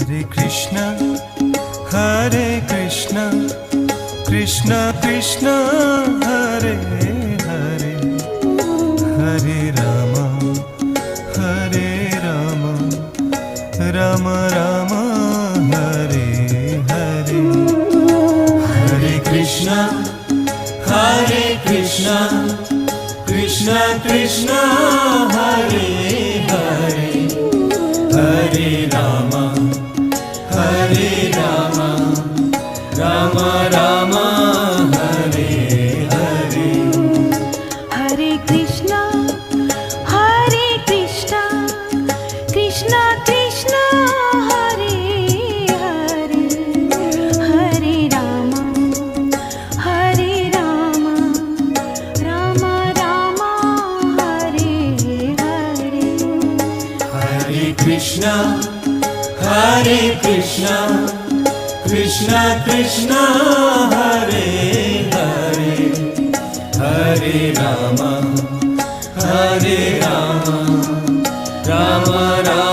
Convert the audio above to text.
Hare Krishna Krishna Krishna Hare Hare Hare Rama Rama Rama Hare Hare Hare Krishna Krishna Krishna Hare Hare Hare Rama Rama Rama Hare Hare Hare Krishna Krishna Krishna Hare Hare Hare Rama Rama Rama Hare Hare Hare Krishna Krishna Krishna Hare Hare Hare Rama Rama Rama